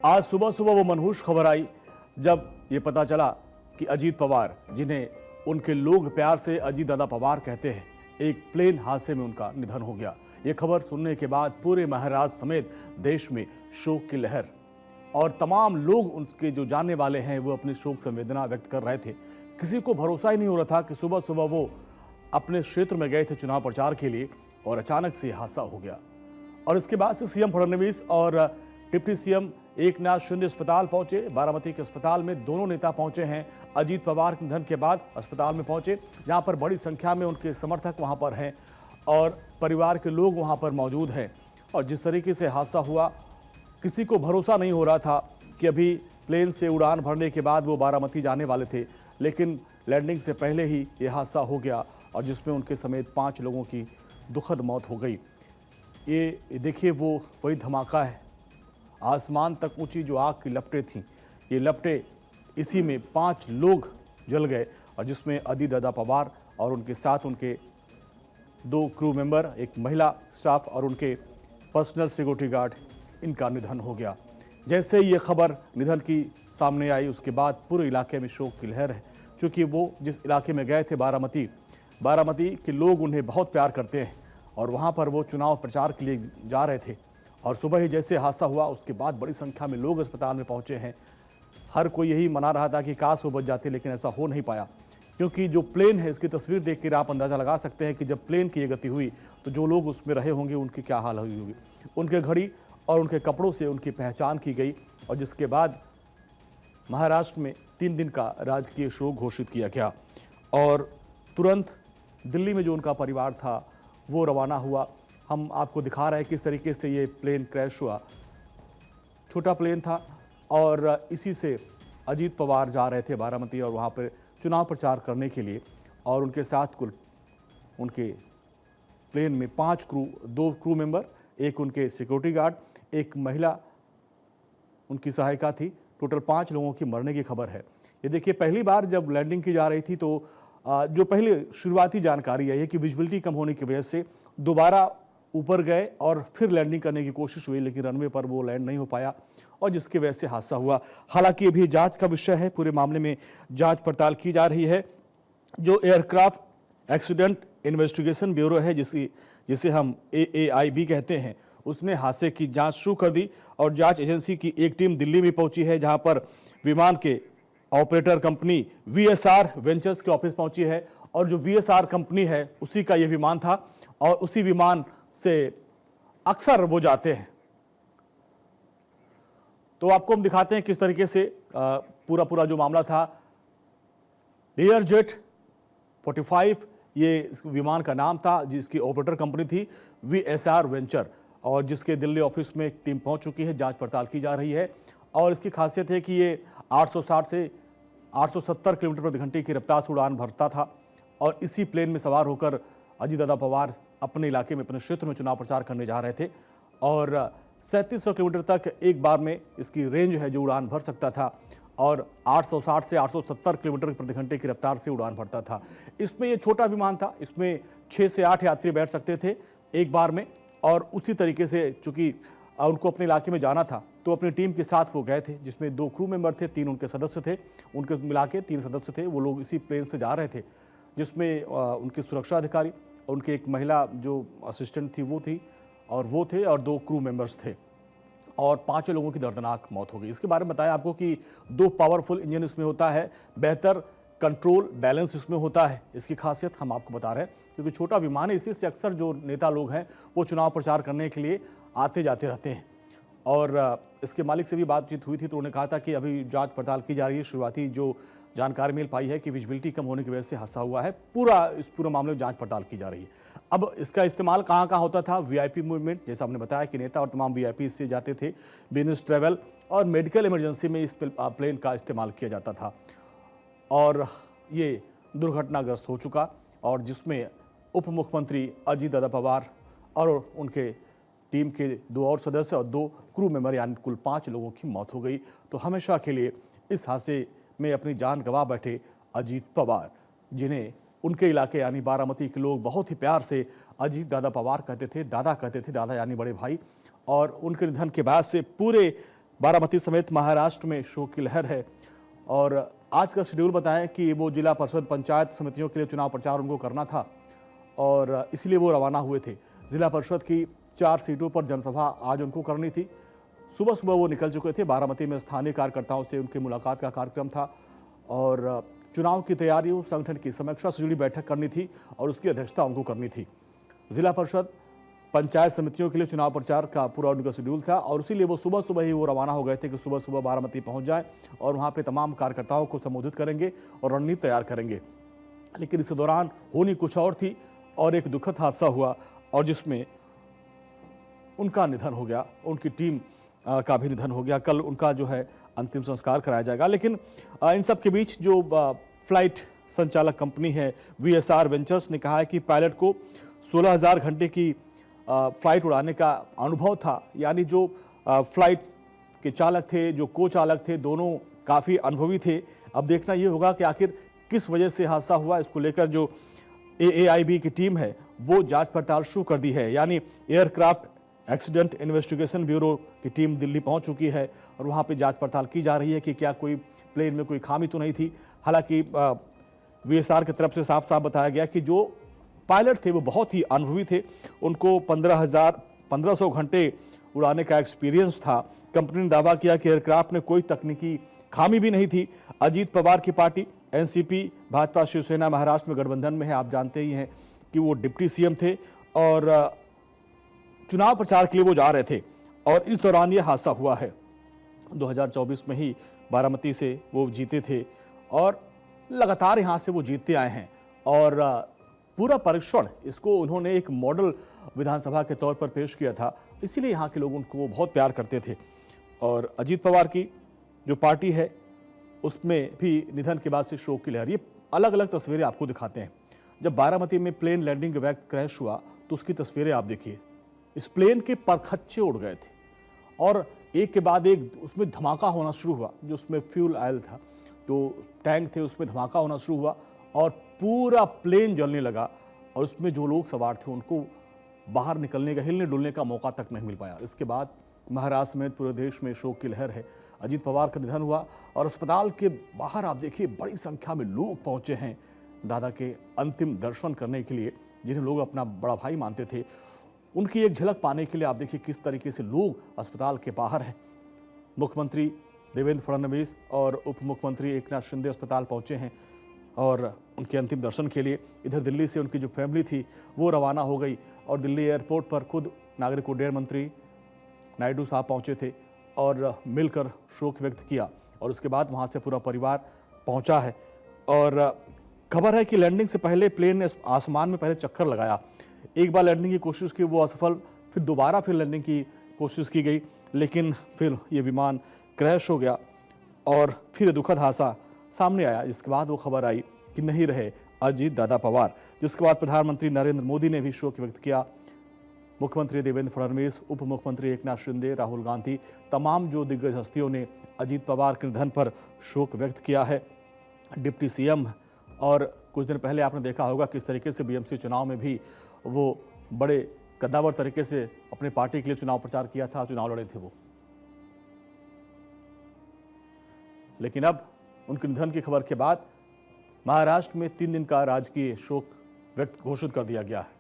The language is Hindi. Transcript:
आज सुबह सुबह वो मनहूस खबर आई जब ये पता चला कि अजीत पवार, जिन्हें उनके लोग प्यार से अजीत दादा पवार कहते हैं, एक प्लेन हादसे में उनका निधन हो गया। ये खबर सुनने के बाद पूरे महाराष्ट्र समेत देश में शोक की लहर और तमाम लोग उनके जो जानने वाले हैं वो अपनी शोक संवेदना व्यक्त कर रहे थे। किसी को भरोसा ही नहीं हो रहा था कि सुबह सुबह वो अपने क्षेत्र में गए थे चुनाव प्रचार के लिए और अचानक से हादसा हो गया। और इसके बाद से सीएम फडणवीस और डिप्टी सीएम एकनाथ शिंदे अस्पताल पहुंचे। बारामती के अस्पताल में दोनों नेता पहुंचे हैं। अजीत पवार के निधन के बाद अस्पताल में पहुंचे, जहां पर बड़ी संख्या में उनके समर्थक वहां पर हैं और परिवार के लोग वहां पर मौजूद हैं। और जिस तरीके से हादसा हुआ, किसी को भरोसा नहीं हो रहा था कि अभी प्लेन से उड़ान भरने के बाद वो बारामती जाने वाले थे, लेकिन लैंडिंग से पहले ही ये हादसा हो गया और जिसमें उनके समेत 5 लोगों की दुखद मौत हो गई। ये देखिए वो वही धमाका है, आसमान तक ऊंची जो आग की लपटें थीं, ये लपटें, इसी में 5 लोग जल गए और जिसमें अजीत दादा पवार और उनके साथ उनके 2 क्रू मेंबर, एक महिला स्टाफ और उनके पर्सनल सिक्योरिटी गार्ड, इनका निधन हो गया। जैसे ही ये खबर निधन की सामने आई, उसके बाद पूरे इलाके में शोक की लहर है, क्योंकि वो जिस इलाके में गए थे बारामती के लोग उन्हें बहुत प्यार करते हैं और वहाँ पर वो चुनाव प्रचार के लिए जा रहे थे। और सुबह ही जैसे हादसा हुआ, उसके बाद बड़ी संख्या में लोग अस्पताल में पहुंचे हैं। हर कोई यही मना रहा था कि काश वो बच जाते, लेकिन ऐसा हो नहीं पाया, क्योंकि जो प्लेन है, इसकी तस्वीर देखकर आप अंदाज़ा लगा सकते हैं कि जब प्लेन की ये गति हुई तो जो लोग उसमें रहे होंगे उनकी क्या हाल हुई होगी। उनके घड़ी और उनके कपड़ों से उनकी पहचान की गई और जिसके बाद महाराष्ट्र में 3 दिन का राजकीय शोक घोषित किया गया और तुरंत दिल्ली में जो उनका परिवार था वो रवाना हुआ। हम आपको दिखा रहे हैं किस तरीके से ये प्लेन क्रैश हुआ। छोटा प्लेन था और इसी से अजीत पवार जा रहे थे बारामती और वहाँ पर चुनाव प्रचार करने के लिए और उनके साथ कुल उनके प्लेन में 5 क्रू, 2 क्रू मेंबर, एक उनके सिक्योरिटी गार्ड, एक महिला उनकी सहायिका थी। टोटल 5 लोगों की मरने की खबर है। ये देखिए, पहली बार जब लैंडिंग की जा रही थी तो जो पहले शुरुआती जानकारी आई है कि विजिबिलिटी कम होने की वजह से दोबारा ऊपर गए और फिर लैंडिंग करने की कोशिश हुई, लेकिन रनवे पर वो लैंड नहीं हो पाया और जिसकी वजह से हादसा हुआ। हालांकि अभी जांच का विषय है, पूरे मामले में जांच पड़ताल की जा रही है। जो एयरक्राफ्ट एक्सीडेंट इन्वेस्टिगेशन ब्यूरो है, जिसे हम AAIB कहते हैं, उसने हादसे की जांच शुरू कर दी और जांच एजेंसी की एक टीम दिल्ली में पहुंची है, जहां पर विमान के ऑपरेटर कंपनी VSR वेंचर्स के ऑफिस पहुंची है और जो VSR कंपनी है उसी का ये विमान था और उसी विमान से अक्सर वो जाते हैं। तो आपको हम दिखाते हैं किस तरीके से पूरा जो मामला था। Learjet 45 ये इस विमान का नाम था, जिसकी ऑपरेटर कंपनी थी VSR वेंचर और जिसके दिल्ली ऑफिस में एक टीम पहुंच चुकी है। जांच पड़ताल की जा रही है और इसकी खासियत है कि ये 860 से 870 किलोमीटर प्रति घंटे की रफ्तार से उड़ान भरता था और इसी प्लेन में सवार होकर अजीत दादा पवार अपने इलाके में, अपने क्षेत्र में चुनाव प्रचार करने जा रहे थे और 3700 किलोमीटर तक एक बार में इसकी रेंज है जो उड़ान भर सकता था और 860 से 870 किलोमीटर प्रति घंटे की रफ्तार से उड़ान भरता था। इसमें ये छोटा विमान था, इसमें 6 से 8 यात्री बैठ सकते थे एक बार में और उसी तरीके से चूंकि उनको अपने इलाके में जाना था तो अपनी टीम के साथ वो गए थे, जिसमें 2 क्रू मेंबर थे, 3 उनके सदस्य थे, उनके मिला के 3 सदस्य थे। वो लोग इसी प्लेन से जा रहे थे, जिसमें उनके सुरक्षा अधिकारी, उनकी एक महिला जो असिस्टेंट थी वो थे और 2 क्रू मेंबर्स थे और 5 लोगों की दर्दनाक मौत हो गई। इसके बारे में बताया आपको कि 2 पावरफुल इंजन इसमें होता है, बेहतर कंट्रोल बैलेंस इसमें होता है। इसकी खासियत हम आपको बता रहे हैं, क्योंकि छोटा विमान है, इसी से अक्सर जो नेता लोग हैं वो चुनाव प्रचार करने के लिए आते जाते रहते हैं। और इसके मालिक से भी बातचीत हुई थी तो उन्होंने कहा था कि अभी जांच पड़ताल की जा रही है। शुरुआती जो जानकारी मिल पाई है कि विजिबिलिटी कम होने की वजह से हादसा हुआ है। इस पूरे मामले में जांच पड़ताल की जा रही है। अब इसका इस्तेमाल कहाँ कहाँ होता था? VIP मूवमेंट, जैसा हमने बताया कि नेता और तमाम VIP इससे जाते थे। बिजनेस ट्रैवल और मेडिकल इमरजेंसी में इस प्लेन का इस्तेमाल किया जाता था और ये दुर्घटनाग्रस्त हो चुका और जिसमें उप मुख्यमंत्री अजीत दादा पवार और उनके टीम के 2 और सदस्य और 2 क्रू मेंबर, यानी कुल 5 लोगों की मौत हो गई। तो हमेशा के लिए इस हादसे में अपनी जान गंवा बैठे अजीत पवार, जिन्हें उनके इलाके यानी बारामती के लोग बहुत ही प्यार से अजीत दादा पवार कहते थे, दादा कहते थे, दादा यानी बड़े भाई। और उनके निधन के बाद से पूरे बारामती समेत महाराष्ट्र में शोक की लहर है और आज का शेड्यूल बताएं कि वो जिला परिषद पंचायत समितियों के लिए चुनाव प्रचार उनको करना था और इसलिए वो रवाना हुए थे। जिला परिषद की 4 सीटों पर जनसभा आज उनको करनी थी। सुबह सुबह वो निकल चुके थे। बारामती में स्थानीय कार्यकर्ताओं से उनकी मुलाकात का कार्यक्रम था और चुनाव की तैयारियों, संगठन की समीक्षा से जुड़ी बैठक करनी थी और उसकी अध्यक्षता उनको करनी थी। जिला परिषद पंचायत समितियों के लिए चुनाव प्रचार का पूरा उनका शेड्यूल था और इसीलिए वो सुबह सुबह ही वो रवाना हो गए थे कि सुबह सुबह बारामती पहुंच जाएं और वहां पे तमाम कार्यकर्ताओं को संबोधित करेंगे और रणनीति तैयार करेंगे। लेकिन इस दौरान होनी कुछ और थी और एक दुखद हादसा हुआ और जिसमें उनका निधन हो गया, उनकी टीम का भी निधन हो गया। कल उनका जो है अंतिम संस्कार कराया जाएगा। लेकिन इन सब के बीच जो फ्लाइट संचालक कंपनी है VSR वेंचर्स ने कहा है कि पायलट को 16,000 घंटे की फ्लाइट उड़ाने का अनुभव था। यानी जो फ्लाइट के चालक थे, जो को चालक थे, दोनों काफ़ी अनुभवी थे। अब देखना ये होगा कि आखिर किस वजह से हादसा हुआ। इसको लेकर जो AAIB की टीम है वो जांच पड़ताल शुरू कर दी है। यानी एयरक्राफ्ट एक्सीडेंट इन्वेस्टिगेशन ब्यूरो की टीम दिल्ली पहुंच चुकी है और वहां पे जांच पड़ताल की जा रही है कि क्या कोई प्लेन में कोई खामी तो नहीं थी। हालांकि VSR की तरफ से साफ साफ बताया गया कि जो पायलट थे वो बहुत ही अनुभवी थे। उनको 1500 घंटे उड़ाने का एक्सपीरियंस था। कंपनी ने दावा किया कि एयरक्राफ्ट में कोई तकनीकी खामी भी नहीं थी। अजीत पवार की पार्टी NCP भाजपा शिवसेना महाराष्ट्र में गठबंधन में है। आप जानते ही हैं कि वो डिप्टी CM थे और चुनाव प्रचार के लिए वो जा रहे थे और इस दौरान ये हादसा हुआ है। 2024 में ही बारामती से वो जीते थे और लगातार यहाँ से वो जीतते आए हैं और पूरा परीक्षण इसको उन्होंने एक मॉडल विधानसभा के तौर पर पेश किया था। इसीलिए यहाँ के लोग उनको बहुत प्यार करते थे। और अजीत पवार की जो पार्टी है उसमें भी निधन के बाद से शोक की लहर। ये अलग अलग तस्वीरें आपको दिखाते हैं। जब बारामती में प्लेन लैंडिंग के वक्त क्रैश हुआ तो उसकी तस्वीरें आप देखिए। इस प्लेन के परखच्चे उड़ गए थे और एक के बाद एक उसमें धमाका होना शुरू हुआ। जो उसमें फ्यूल ऑयल था, जो टैंक थे, उसमें धमाका होना शुरू हुआ और पूरा प्लेन जलने लगा और उसमें जो लोग सवार थे उनको बाहर निकलने का, हिलने डुलने का मौका तक नहीं मिल पाया। इसके बाद महाराष्ट्र समेत पूरे देश में शोक की लहर है। अजीत पवार का निधन हुआ और अस्पताल के बाहर आप देखिए बड़ी संख्या में लोग पहुंचे हैं दादा के अंतिम दर्शन करने के लिए, जिन्हें लोग अपना बड़ा भाई मानते थे। उनकी एक झलक पाने के लिए आप देखिए किस तरीके से लोग अस्पताल के बाहर हैं। मुख्यमंत्री देवेंद्र फडणवीस और उप मुख्यमंत्री एकनाथ शिंदे अस्पताल पहुंचे हैं और उनके अंतिम दर्शन के लिए। इधर दिल्ली से उनकी जो फैमिली थी वो रवाना हो गई और दिल्ली एयरपोर्ट पर खुद नागरिक उड्डयन मंत्री नायडू साहब पहुंचे थे और मिलकर शोक व्यक्त किया और उसके बाद वहां से पूरा परिवार पहुंचा है। और खबर है कि लैंडिंग से पहले प्लेन ने आसमान में पहले चक्कर लगाया। एक बार लैंडिंग की कोशिश की, वो असफल, फिर दोबारा फिर लैंडिंग की कोशिश की गई, लेकिन फिर ये विमान क्रैश हो गया और फिर दुखद हादसा सामने आया। जिसके बाद वो खबर आई कि नहीं रहे अजीत दादा पवार, जिसके बाद प्रधानमंत्री नरेंद्र मोदी ने भी शोक व्यक्त किया। मुख्यमंत्री देवेंद्र फडणवीस, उप मुख्यमंत्री एकनाथ शिंदे, राहुल गांधी, तमाम जो दिग्गज हस्तियों ने अजीत पवार के निधन पर शोक व्यक्त किया है। डिप्टी CM और कुछ दिन पहले आपने देखा होगा किस तरीके से BMC चुनाव में भी वो बड़े कद्दावर तरीके से अपने पार्टी के लिए चुनाव प्रचार किया था, चुनाव लड़े थे वो। लेकिन अब उनके निधन की खबर के बाद महाराष्ट्र में 3 दिन का राजकीय शोक व्यक्त घोषित कर दिया गया है।